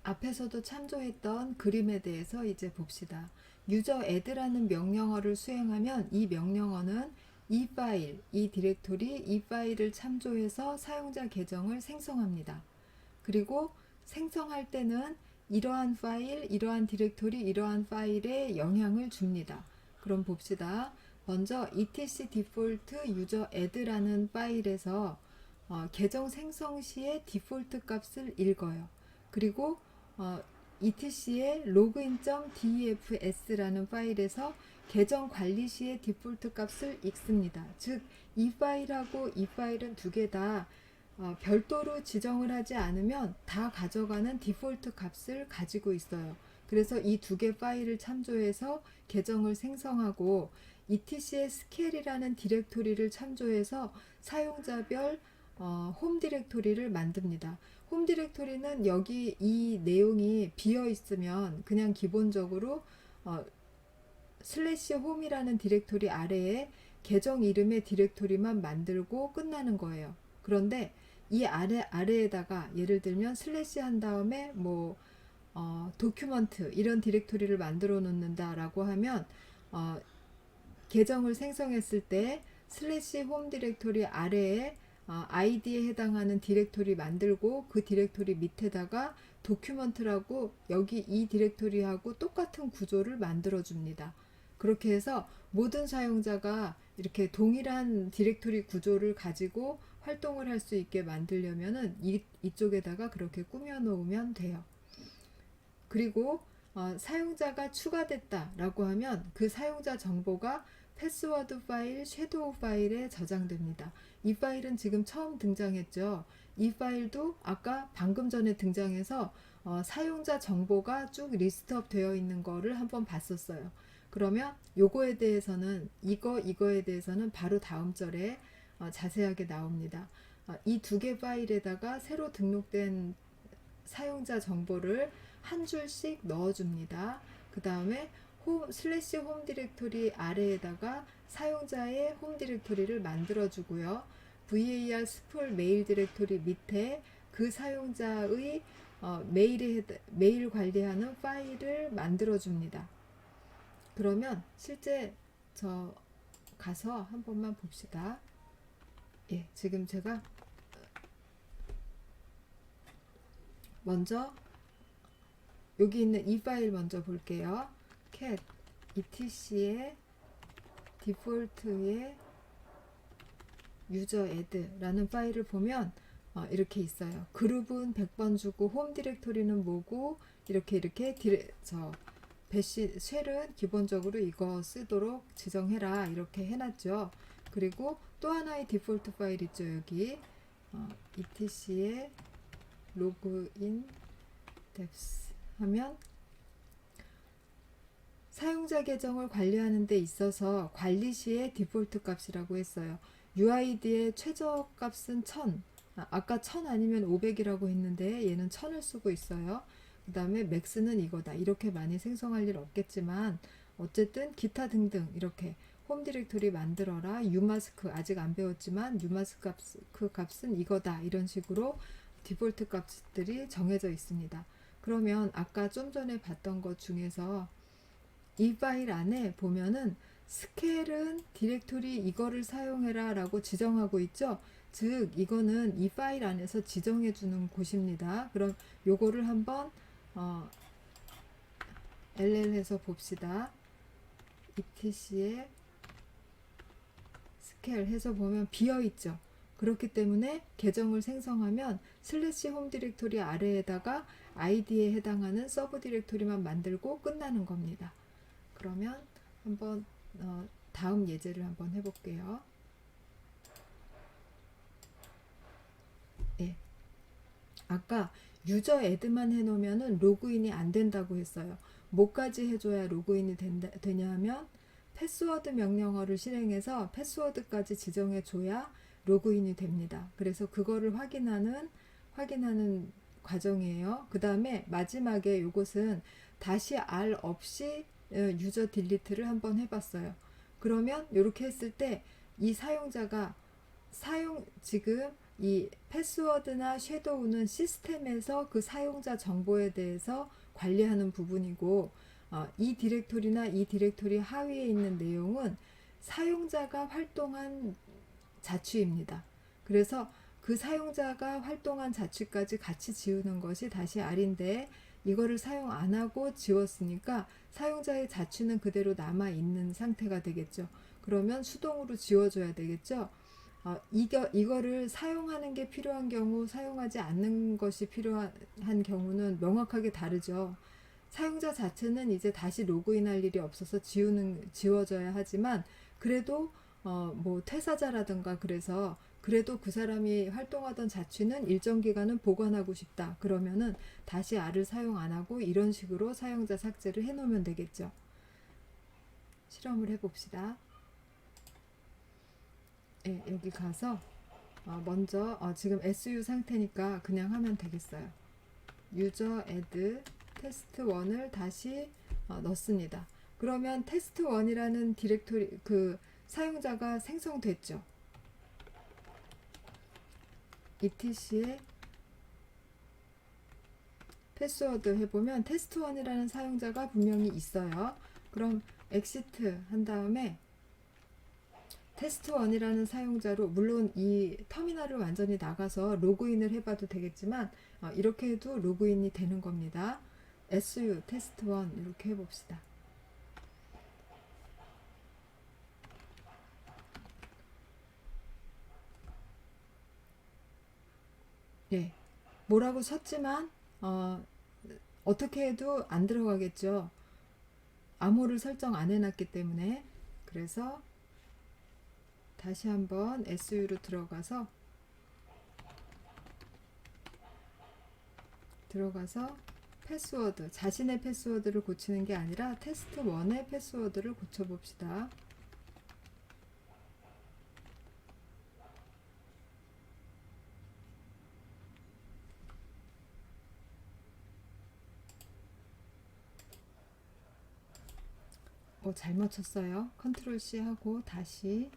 앞에서도 참조했던 그림에 대해서 이제 봅시다. 유저 add라는 명령어를 수행하면 이 명령어는 이 파일, 이 디렉토리, 이 파일을 참조해서 사용자 계정을 생성합니다. 그리고 생성할 때는 이러한 파일, 이러한 디렉토리, 이러한 파일에 영향을 줍니다. 그럼 봅시다. 먼저 etc default user add라는 파일에서 계정 생성 시에 디폴트 값을 읽어요. 그리고 etc의 login.defs라는 파일에서 계정 관리 시에 디폴트 값을 읽습니다. 즉, 이 파일하고 이 파일은 두 개 다 별도로 지정을 하지 않으면 다 가져가는 디폴트 값을 가지고 있어요. 그래서 이 두 개 파일을 참조해서 계정을 생성하고 etc의 scale이라는 디렉토리를 참조해서 사용자별 홈 디렉토리를 만듭니다. 홈 디렉토리는 여기 이 내용이 비어 있으면 그냥 기본적으로 슬래시 홈이라는 디렉토리 아래에 계정 이름의 디렉토리만 만들고 끝나는 거예요. 그런데 이 아래에다가 예를 들면 슬래시 한 다음에 도큐먼트 이런 디렉토리를 만들어 놓는다라고 하면 계정을 생성했을 때 슬래시 홈 디렉토리 아래에 아이디에 해당하는 디렉토리 만들고 그 디렉토리 밑에다가 도큐먼트라고 여기 이 디렉토리하고 똑같은 구조를 만들어 줍니다. 그렇게 해서 모든 사용자가 이렇게 동일한 디렉토리 구조를 가지고 활동을 할 수 있게 만들려면은 이쪽에다가 그렇게 꾸며 놓으면 돼요. 그리고 사용자가 추가됐다라고 하면 그 사용자 정보가 패스워드 파일, 섀도우 파일에 저장됩니다. 이 파일은 지금 처음 등장했죠. 이 파일도 아까 방금 전에 등장해서 사용자 정보가 쭉 리스트업 되어 있는 거를 한번 봤었어요. 그러면 요거에 대해서는 이거에 대해서는 바로 다음 절에 자세하게 나옵니다. 이 두 개 파일에다가 새로 등록된 사용자 정보를 한 줄씩 넣어줍니다. 그 다음에 슬래시 홈 디렉토리 아래에다가 사용자의 홈 디렉토리를 만들어주고요. var 스풀 메일 디렉토리 밑에 그 사용자의 메일 관리하는 파일을 만들어줍니다. 그러면 실제 가서 한 번만 봅시다. 예, 지금 제가 먼저 여기 있는 이 파일 먼저 볼게요. cat etc의 디폴트의 user add라는 파일을 보면 이렇게 있어요. 그룹은 100번 주고 홈 디렉토리는 뭐고 이렇게 쉘은 기본적으로 이거 쓰도록 지정해라 이렇게 해놨죠. 그리고 또 하나의 디폴트 파일 있죠. 여기 etc의 login deps 하면 사용자 계정을 관리하는 데 있어서 관리 시의 디폴트 값이라고 했어요. UID의 최저값은 1000. 아까 1000 아니면 500이라고 했는데 얘는 1000을 쓰고 있어요. 그 다음에 맥스는 이거다. 이렇게 많이 생성할 일 없겠지만 어쨌든 기타 등등 이렇게 홈 디렉토리 만들어라. 유마스크 아직 안 배웠지만 유마스크 값은 이거다. 이런 식으로 디폴트 값들이 정해져 있습니다. 그러면 아까 좀 전에 봤던 것 중에서 이 파일 안에 보면은 스케일은 디렉토리 이거를 사용해라 라고 지정하고 있죠. 즉 이거는 이 파일 안에서 지정해 주는 곳입니다. 그럼 요거를 한번 LL 해서 봅시다. etc의 스케일 해서 보면 비어 있죠. 그렇기 때문에 계정을 생성하면 슬래시 홈 디렉토리 아래에다가 아이디에 해당하는 서브 디렉토리만 만들고 끝나는 겁니다. 그러면 한번 다음 예제를 한번 해볼게요. 예. 아까 유저 애드만 해놓으면 로그인이 안 된다고 했어요. 뭐까지 해줘야 로그인이 되냐 하면 패스워드 명령어를 실행해서 패스워드까지 지정해줘야 로그인이 됩니다. 그래서 그거를 확인하는 과정이에요. 그 다음에 마지막에 이것은 다시 R 없이 유저 딜리트를 한번 해봤어요. 그러면 이렇게 했을 때 이 사용자가 지금 이 패스워드나 섀도우는 시스템에서 그 사용자 정보에 대해서 관리하는 부분이고, 이 디렉토리나 이 디렉토리 하위에 있는 내용은 사용자가 활동한 자취입니다. 그래서 그 사용자가 활동한 자취까지 같이 지우는 것이 다시 R인데, 이거를 사용 안 하고 지웠으니까 사용자의 자취는 그대로 남아 있는 상태가 되겠죠. 그러면 수동으로 지워줘야 되겠죠. 이거를 사용하는 게 필요한 경우, 사용하지 않는 것이 필요한 경우는 명확하게 다르죠. 사용자 자체는 이제 다시 로그인할 일이 없어서 지워져야 하지만, 그래도 뭐 퇴사자라든가 그래서 그래도 그 사람이 활동하던 자취는 일정 기간은 보관하고 싶다. 그러면은 다시 R을 사용 안 하고 이런 식으로 사용자 삭제를 해 놓으면 되겠죠. 실험을 해 봅시다. 네, 여기 가서 먼저 지금 SU 상태니까 그냥 하면 되겠어요. 유저 애드 테스트 1을 다시 넣습니다. 그러면 테스트 1이라는 디렉토리 그 사용자가 생성됐죠. etc에 패스워드 해보면 테스트 1이라는 사용자가 분명히 있어요. 그럼 exit 한 다음에 테스트 1이라는 사용자로, 물론 이 터미널을 완전히 나가서 로그인을 해봐도 되겠지만 이렇게 해도 로그인이 되는 겁니다. SU 테스트 1 이렇게 해봅시다. 네, 뭐라고 쳤지만 어떻게 해도 안 들어가겠죠. 암호를 설정 안 해놨기 때문에. 그래서 다시 한번 SU로 들어가서 패스워드, 자신의 패스워드를 고치는 게 아니라 테스트 1의 패스워드를 고쳐봅시다. 잘 맞췄어요. 컨트롤 C 하고 다시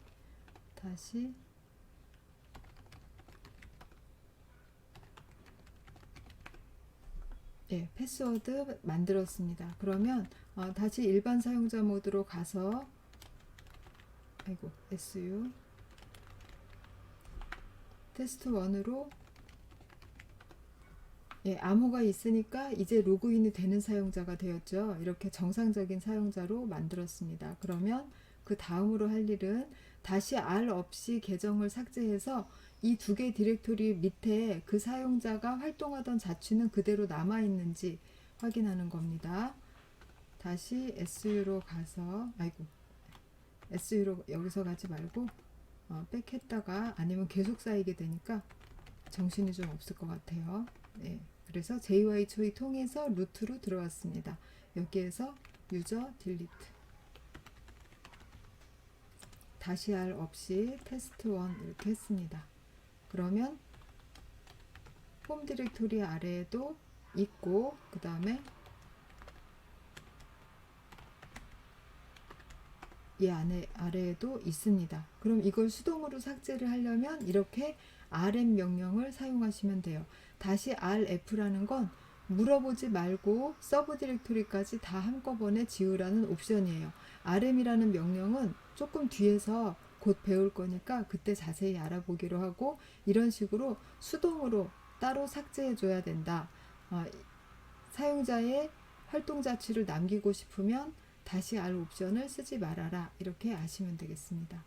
패스워드 만들었습니다. 그러면 다시 일반 사용자 모드로 가서 SU 테스트 1으로 암호가 있으니까 이제 로그인이 되는 사용자가 되었죠. 이렇게 정상적인 사용자로 만들었습니다. 그러면 그 다음으로 할 일은 다시 R 없이 계정을 삭제해서 이 두 개 디렉토리 밑에 그 사용자가 활동하던 자취는 그대로 남아 있는지 확인하는 겁니다. 다시 SU로 가서 SU로 여기서 가지 말고 백 했다가, 아니면 계속 쌓이게 되니까 정신이 좀 없을 것 같아요. 네, 그래서 JY 초이 통해서 루트로 들어왔습니다. 여기에서 유저 딜리트, 다시 R 없이 테스트 1 이렇게 했습니다. 그러면 홈 디렉토리 아래에도 있고, 그 다음에 이 아래에도 있습니다. 그럼 이걸 수동으로 삭제를 하려면 이렇게 rm 명령을 사용하시면 돼요. 다시 rf라는 건 물어보지 말고 서브 디렉토리까지 다 한꺼번에 지우라는 옵션이에요. rm이라는 명령은 조금 뒤에서 곧 배울 거니까 그때 자세히 알아보기로 하고, 이런 식으로 수동으로 따로 삭제해 줘야 된다. 사용자의 활동 자취를 남기고 싶으면 다시 R 옵션을 쓰지 말아라, 이렇게 아시면 되겠습니다.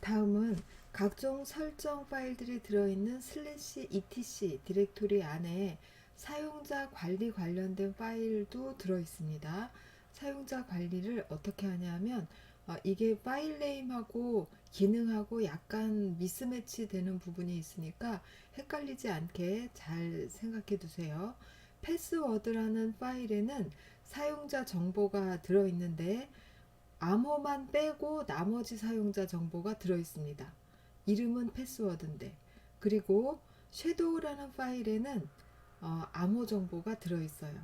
다음은 각종 설정 파일들이 들어있는 /etc 디렉토리 안에 사용자 관리 관련된 파일도 들어있습니다. 사용자 관리를 어떻게 하냐면 이게 파일 네임하고 기능하고 약간 미스매치 되는 부분이 있으니까 헷갈리지 않게 잘 생각해 두세요. 패스워드라는 파일에는 사용자 정보가 들어있는데 암호만 빼고 나머지 사용자 정보가 들어있습니다. 이름은 패스워드인데. 그리고 섀도우라는 파일에는 암호 정보가 들어있어요.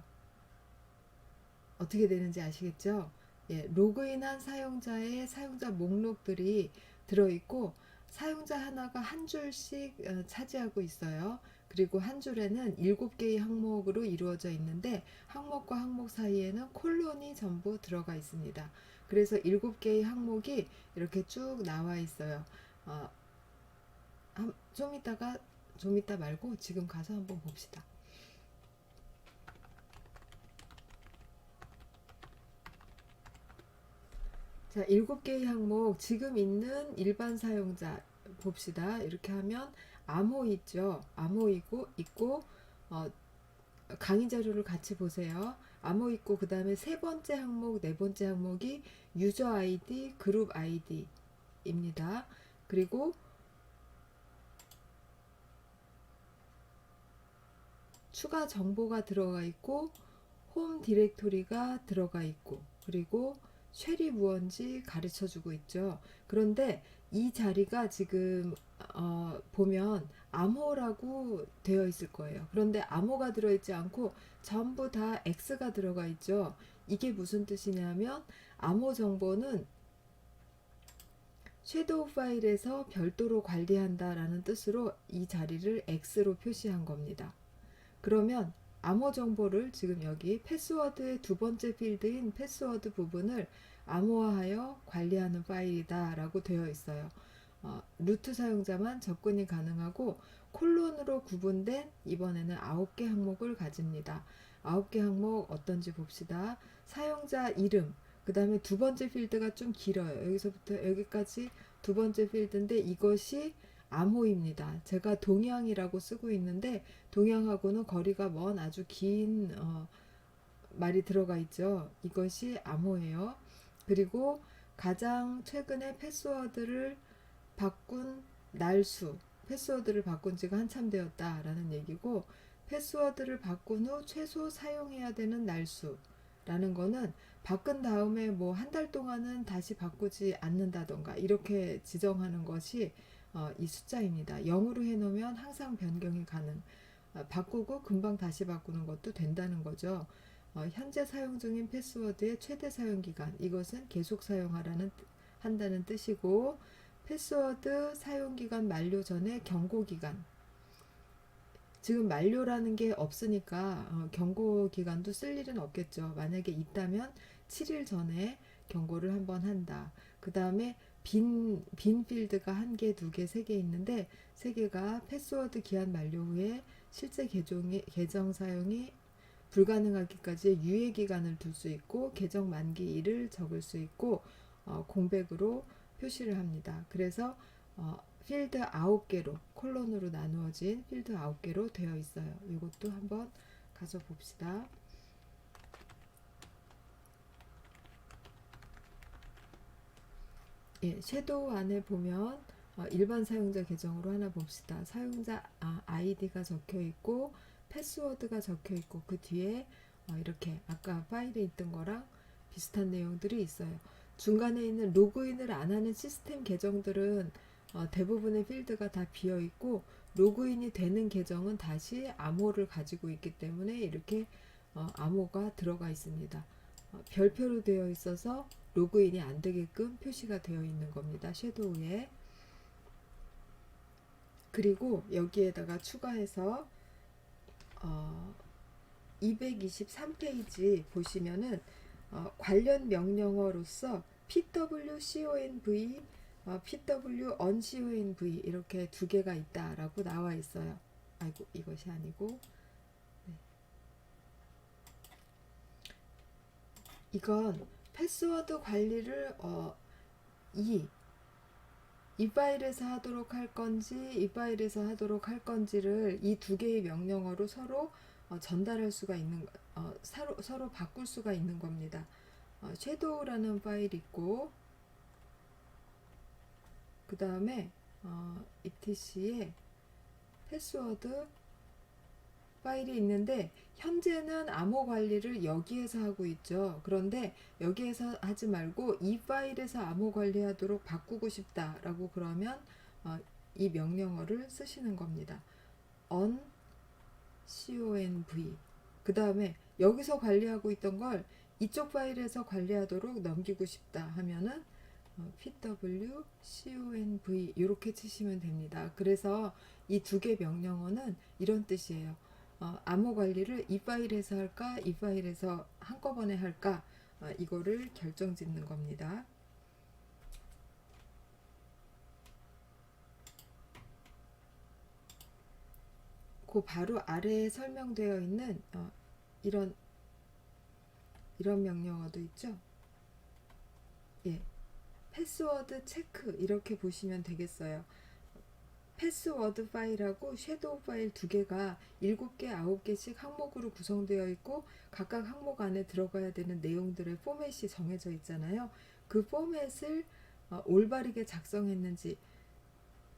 어떻게 되는지 아시겠죠? 로그인한 사용자의 사용자 목록들이 들어있고 사용자 하나가 한 줄씩 차지하고 있어요. 그리고 한 줄에는 7개의 항목으로 이루어져 있는데 항목과 항목 사이에는 콜론이 전부 들어가 있습니다. 그래서 7개의 항목이 이렇게 쭉 나와 있어요. 좀 이따 말고 지금 가서 한번 봅시다. 자, 7개의 항목, 지금 있는 일반 사용자 봅시다. 이렇게 하면 암호 있죠. 암호 있고 강의 자료를 같이 보세요. 암호 있고 그 다음에 세 번째 항목, 네 번째 항목이 유저 아이디, 그룹 아이디입니다. 그리고 추가 정보가 들어가 있고 홈 디렉토리가 들어가 있고 그리고 쉘이 무언지 가르쳐 주고 있죠. 그런데 이 자리가 지금 보면 암호라고 되어 있을 거예요. 그런데 암호가 들어있지 않고 전부 다 X가 들어가 있죠. 이게 무슨 뜻이냐면 암호 정보는 섀도우 파일에서 별도로 관리한다라는 뜻으로 이 자리를 X로 표시한 겁니다. 그러면 암호 정보를 지금 여기 패스워드의 두 번째 필드인 패스워드 부분을 암호화하여 관리하는 파일이다 라고 되어 있어요. 루트 사용자만 접근이 가능하고 콜론으로 구분된 이번에는 9개 항목을 가집니다. 9개 항목 어떤지 봅시다. 사용자 이름, 그 다음에 두 번째 필드가 좀 길어요. 여기서부터 여기까지 두 번째 필드인데 이것이 암호입니다. 제가 동양이라고 쓰고 있는데 동양하고는 거리가 먼 아주 긴 말이 들어가 있죠. 이것이 암호예요. 그리고 가장 최근에 패스워드를 바꾼 날수, 패스워드를 바꾼 지가 한참 되었다라는 얘기고 패스워드를 바꾼 후 최소 사용해야 되는 날수라는 거는 바꾼 다음에 뭐 한 달 동안은 다시 바꾸지 않는다던가 이렇게 지정하는 것이 이 숫자입니다. 0으로 해놓으면 항상 변경이 가능. 바꾸고 금방 다시 바꾸는 것도 된다는 거죠. 현재 사용 중인 패스워드의 최대 사용 기간, 이것은 계속 한다는 뜻이고 패스워드 사용 기간 만료 전에 경고 기간. 지금 만료라는 게 없으니까 경고 기간도 쓸 일은 없겠죠. 만약에 있다면 7일 전에 경고를 한번 한다. 그 다음에 빈 필드가 1개, 2개, 3개 있는데 3개가 패스워드 기한 만료 후에 실제 계정 사용이 불가능하기까지의 유예 기간을 둘 수 있고 계정 만기일을 적을 수 있고 공백으로 표시를 합니다. 그래서 필드 9개로 콜론으로 나누어진 필드 9개로 되어 있어요. 이것도 한번 가서 봅시다. 섀도우 안에 보면 일반 사용자 계정으로 하나 봅시다. 사용자 아이디가 적혀 있고 패스워드가 적혀 있고 그 뒤에 이렇게 아까 파일에 있던 거랑 비슷한 내용들이 있어요. 중간에 있는 로그인을 안 하는 시스템 계정들은 대부분의 필드가 다 비어 있고 로그인이 되는 계정은 다시 암호를 가지고 있기 때문에 이렇게 암호가 들어가 있습니다. 별표로 되어 있어서 로그인이 안 되게끔 표시가 되어 있는 겁니다. 섀도우에. 그리고 여기에다가 추가해서 223페이지 보시면은 관련 명령어로서 pwconv, pw-unconv 이렇게 두 개가 있다라고 나와 있어요. 아이고 이것이 아니고 네. 이건 패스워드 관리를 이 파일에서 하도록 할 건지 이 파일에서 하도록 할 건지를 이 두 개의 명령어로 서로 전달할 수가 있는 서로 바꿀 수가 있는 겁니다. 섀도우라는 파일이 있고 그 다음에 etc의 패스워드 파일이 있는데 현재는 암호 관리를 여기에서 하고 있죠. 그런데 여기에서 하지 말고 이 파일에서 암호 관리하도록 바꾸고 싶다라고 그러면 이 명령어를 쓰시는 겁니다. unconv 그 다음에 여기서 관리하고 있던 걸 이쪽 파일에서 관리하도록 넘기고 싶다 하면은 pw conv 이렇게 치시면 됩니다. 그래서 이 두 개 명령어는 이런 뜻이에요. 암호 관리를 이 파일에서 할까 이 파일에서 한꺼번에 할까 이거를 결정짓는 겁니다. 그 바로 아래에 설명되어 있는 이런 명령어도 있죠. 예, 패스워드 체크 이렇게 보시면 되겠어요. 패스워드 파일하고 섀도우 파일 두 개가 7개, 9개씩 항목으로 구성되어 있고 각각 항목 안에 들어가야 되는 내용들의 포맷이 정해져 있잖아요. 그 포맷을 올바르게 작성했는지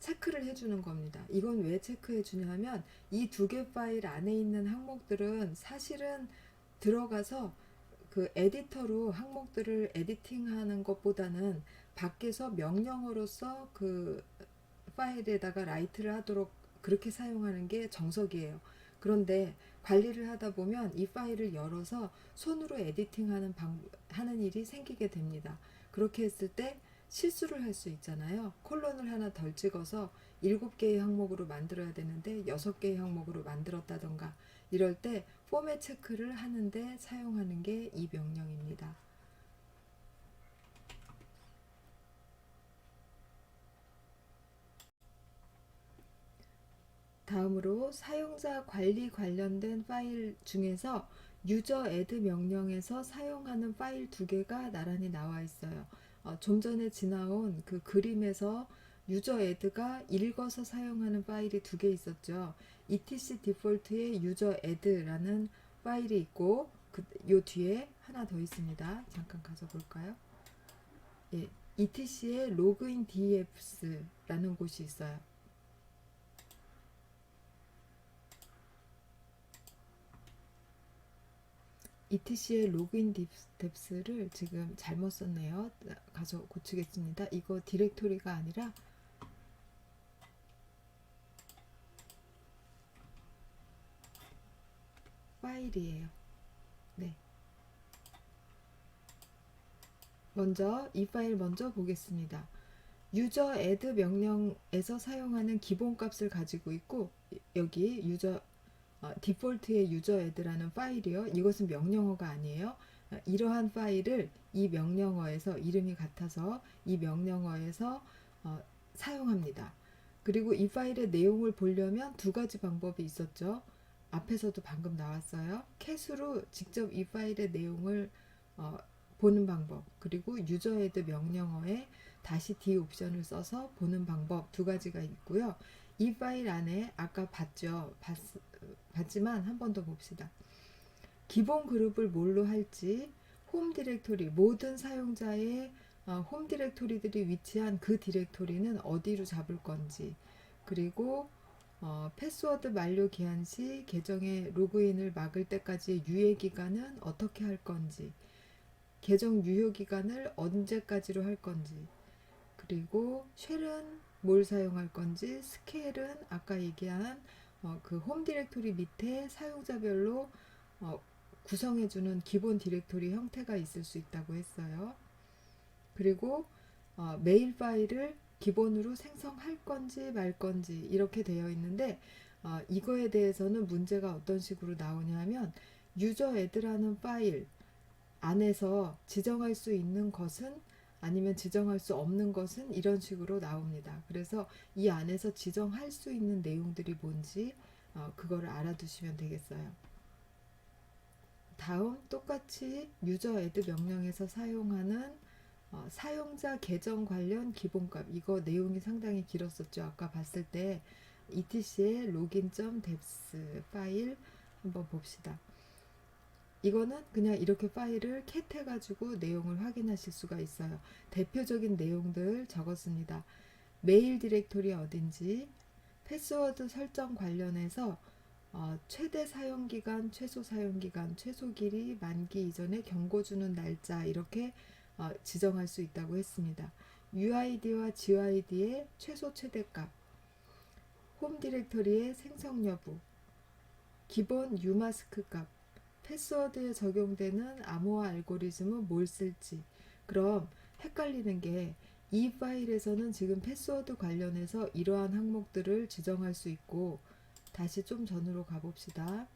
체크를 해주는 겁니다. 이건 왜 체크해 주냐면 이 두 개 파일 안에 있는 항목들은 사실은 들어가서 그 에디터로 항목들을 에디팅하는 것보다는 밖에서 명령어로서 그 파일에다가 라이트를 하도록 그렇게 사용하는 게 정석이에요. 그런데 관리를 하다 보면 이 파일을 열어서 손으로 에디팅하는 하는 일이 생기게 됩니다. 그렇게 했을 때 실수를 할 수 있잖아요. 콜론을 하나 덜 찍어서 7개의 항목으로 만들어야 되는데 6개의 항목으로 만들었다던가 이럴 때 포맷 체크를 하는데 사용하는 게 이 명령입니다. 다음으로 사용자 관리 관련된 파일 중에서 유저 애드 명령에서 사용하는 파일 두 개가 나란히 나와 있어요. 좀 전에 지나온 그 그림에서 유저 애드가 읽어서 사용하는 파일이 두 개 있었죠. etc 디폴트의 유저 애드라는 파일이 있고 요 뒤에 하나 더 있습니다. 잠깐 가서 볼까요? 예, etc의 login defs라는 곳이 있어요. etc의 로그인 뎁스를 지금 잘못 썼네요. 가서 고치겠습니다. 이거 디렉토리가 아니라 파일이에요. 네. 먼저 이 파일 먼저 보겠습니다. 유저 애드 명령에서 사용하는 기본값을 가지고 있고 여기 유저 디폴트의 유저 애드라는 파일이요. 이것은 명령어가 아니에요. 이러한 파일을 이 명령어에서 이름이 같아서 이 명령어에서 사용합니다. 그리고 이 파일의 내용을 보려면 두 가지 방법이 있었죠. 앞에서도 방금 나왔어요. 캣으로 직접 이 파일의 내용을 보는 방법, 그리고 유저 애드 명령어에 다시 D 옵션을 써서 보는 방법 두 가지가 있고요. 이 파일 안에 아까 봤지만 한 번 더 봅시다. 기본 그룹을 뭘로 할지, 홈 디렉토리, 모든 사용자의 홈 디렉토리들이 위치한 그 디렉토리는 어디로 잡을 건지, 그리고 패스워드 만료 기한 시 계정의 로그인을 막을 때까지의 유예 기간은 어떻게 할 건지, 계정 유효 기간을 언제까지로 할 건지, 그리고 쉘은 뭘 사용할 건지, 스케일은 아까 얘기한 그 홈 디렉토리 밑에 사용자별로 구성해주는 기본 디렉토리 형태가 있을 수 있다고 했어요. 그리고 메일 파일을 기본으로 생성할 건지 말 건지 이렇게 되어 있는데 이거에 대해서는 문제가 어떤 식으로 나오냐면 유저 애드라는 파일 안에서 지정할 수 있는 것은 아니면 지정할 수 없는 것은 이런 식으로 나옵니다. 그래서 이 안에서 지정할 수 있는 내용들이 뭔지 그거를 알아두시면 되겠어요. 다음 똑같이 유저 애드 명령에서 사용하는 사용자 계정 관련 기본값, 이거 내용이 상당히 길었었죠. 아까 봤을 때 etc의 login.deps 파일 한번 봅시다. 이거는 그냥 이렇게 파일을 캣 해가지고 내용을 확인하실 수가 있어요. 대표적인 내용들 적었습니다. 메일 디렉토리 어딘지, 패스워드 설정 관련해서 최대 사용기간, 최소 사용기간, 최소 길이, 만기 이전에 경고 주는 날짜 이렇게 지정할 수 있다고 했습니다. UID와 GUID의 최소 최대값, 홈 디렉토리의 생성 여부, 기본 유마스크 값, 패스워드에 적용되는 암호화 알고리즘은 뭘 쓸지. 그럼 헷갈리는 게 이 파일에서는 지금 패스워드 관련해서 이러한 항목들을 지정할 수 있고, 다시 좀 전으로 가봅시다.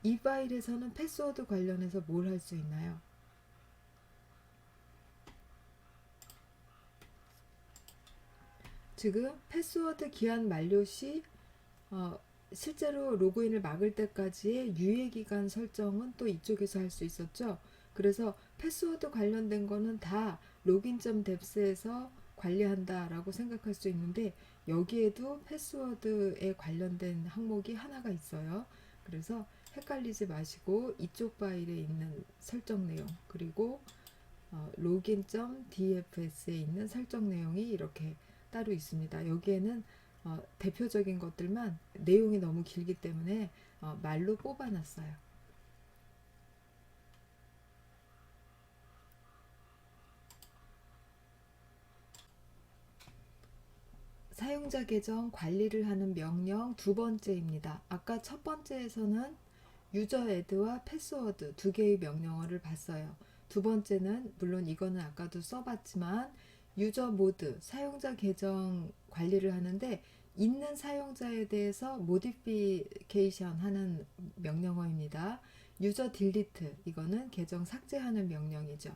이 파일에서는 패스워드 관련해서 뭘 할 수 있나요? 지금 패스워드 기한 만료 시 실제로 로그인을 막을 때까지의 유예기간 설정은 또 이쪽에서 할 수 있었죠. 그래서 패스워드 관련된 거는 다 login.deps에서 관리한다라고 생각할 수 있는데, 여기에도 패스워드에 관련된 항목이 하나가 있어요. 그래서 헷갈리지 마시고 이쪽 파일에 있는 설정 내용, 그리고 login.dfs에 있는 설정 내용이 이렇게 따로 있습니다. 여기에는 대표적인 것들만, 내용이 너무 길기 때문에 말로 뽑아놨어요. 사용자 계정 관리를 하는 명령 두 번째입니다. 아까 첫 번째에서는 유저 애드와 패스워드 두 개의 명령어를 봤어요. 두 번째는 물론 이거는 아까도 써봤지만 유저 모드, 사용자 계정 관리를 하는데 있는 사용자에 대해서 모디피케이션 하는 명령어입니다. 유저 딜리트, 이거는 계정 삭제하는 명령이죠.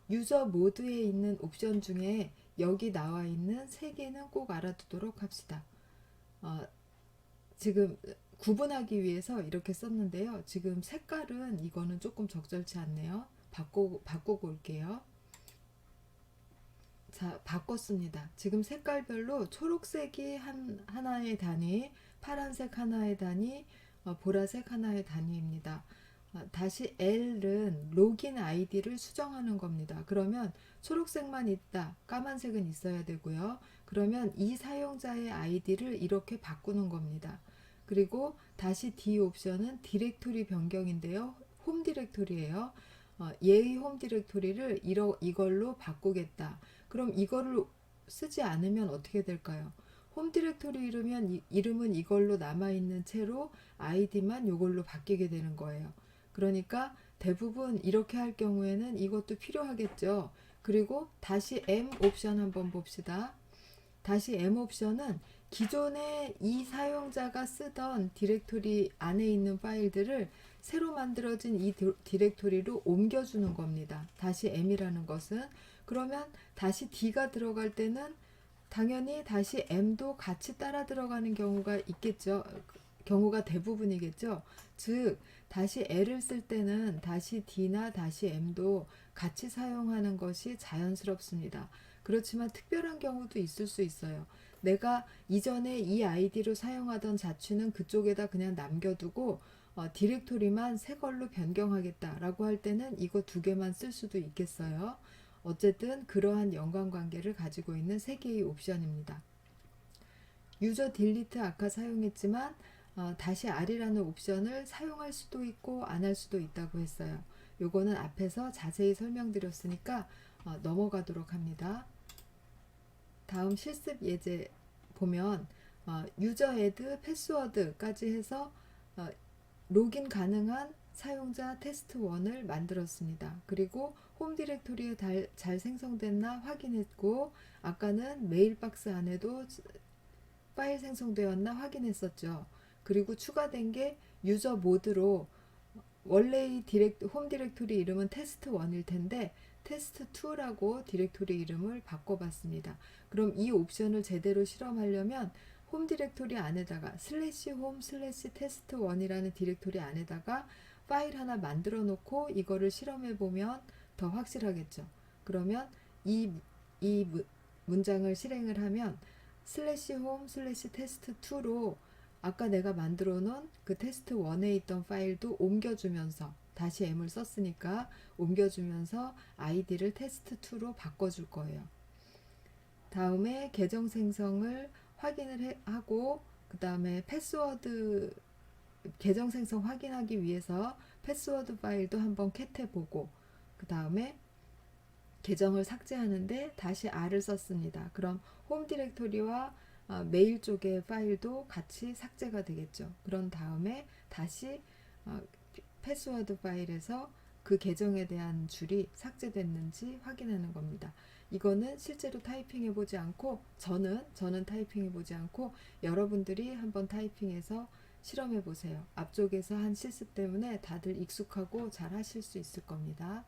유저 모드에 있는 옵션 중에 여기 나와 있는 세 개는 꼭 알아두도록 합시다. 지금 구분하기 위해서 이렇게 썼는데요. 지금 색깔은 이거는 조금 적절치 않네요. 바꾸고 올게요. 자, 바꿨습니다. 지금 색깔별로 초록색이 하나의 단위, 파란색 하나의 단위, 보라색 하나의 단위입니다. 다시 L은 로긴 아이디를 수정하는 겁니다. 그러면 초록색만 있다, 까만색은 있어야 되고요. 그러면 이 사용자의 아이디를 이렇게 바꾸는 겁니다. 그리고 다시 D 옵션은 디렉토리 변경인데요. 홈 디렉토리예요. 얘의 홈 디렉토리를 이걸로 바꾸겠다. 그럼 이거를 쓰지 않으면 어떻게 될까요? 홈 디렉토리 이름은 이걸로 남아있는 채로 아이디만 이걸로 바뀌게 되는 거예요. 그러니까 대부분 이렇게 할 경우에는 이것도 필요하겠죠. 그리고 다시 M 옵션 한번 봅시다. 다시 M 옵션은 기존에 이 사용자가 쓰던 디렉토리 안에 있는 파일들을 새로 만들어진 이 디렉토리로 옮겨주는 겁니다. 다시 M이라는 것은. 그러면 다시 D가 들어갈 때는 당연히 다시 M도 같이 따라 들어가는 경우가 있겠죠. 경우가 대부분이겠죠. 즉 다시 L을 쓸 때는 다시 D나 다시 M도 같이 사용하는 것이 자연스럽습니다. 그렇지만 특별한 경우도 있을 수 있어요. 내가 이전에 이 아이디로 사용하던 자취는 그쪽에다 그냥 남겨두고 디렉토리만 새 걸로 변경하겠다라고 할 때는 이거 두 개만 쓸 수도 있겠어요. 어쨌든 그러한 연관관계를 가지고 있는 세 개의 옵션입니다. 유저 딜리트 아까 사용했지만 다시 R이라는 옵션을 사용할 수도 있고 안 할 수도 있다고 했어요. 요거는 앞에서 자세히 설명드렸으니까 넘어가도록 합니다. 다음 실습 예제 보면 유저 애드 패스워드까지 해서 로긴 가능한 사용자 테스트 1을 만들었습니다. 그리고 홈 디렉토리에 잘 생성됐나 확인했고, 아까는 메일박스 안에도 파일 생성되었나 확인했었죠. 그리고 추가된 게 유저 모드로 원래의 홈 디렉토리 이름은 테스트 1일 텐데 테스트 2라고 디렉토리 이름을 바꿔봤습니다. 그럼 이 옵션을 제대로 실험하려면 홈 디렉토리 안에다가 /home /test 1이라는 디렉토리 안에다가 파일 하나 만들어 놓고 이거를 실험해 보면 더 확실하겠죠. 그러면 이 문장을 실행을 하면 /home /test 2로 아까 내가 만들어 놓은 그 테스트 1에 있던 파일도 옮겨주면서, 다시 M을 썼으니까 옮겨주면서 아이디를 테스트 2로 바꿔줄 거예요. 다음에 계정 생성을 확인을 하고, 그 다음에 패스워드 계정 생성 확인하기 위해서 패스워드 파일도 한번 캣해 보고, 그 다음에 계정을 삭제하는데 다시 R을 썼습니다. 그럼 홈 디렉토리와 메일 쪽의 파일도 같이 삭제가 되겠죠. 그런 다음에 다시 패스워드 파일에서 그 계정에 대한 줄이 삭제됐는지 확인하는 겁니다. 이거는 실제로 타이핑해 보지 않고 저는 타이핑해 보지 않고 여러분들이 한번 타이핑해서 실험해 보세요. 앞쪽에서 한 실수 때문에 다들 익숙하고 잘 하실 수 있을 겁니다.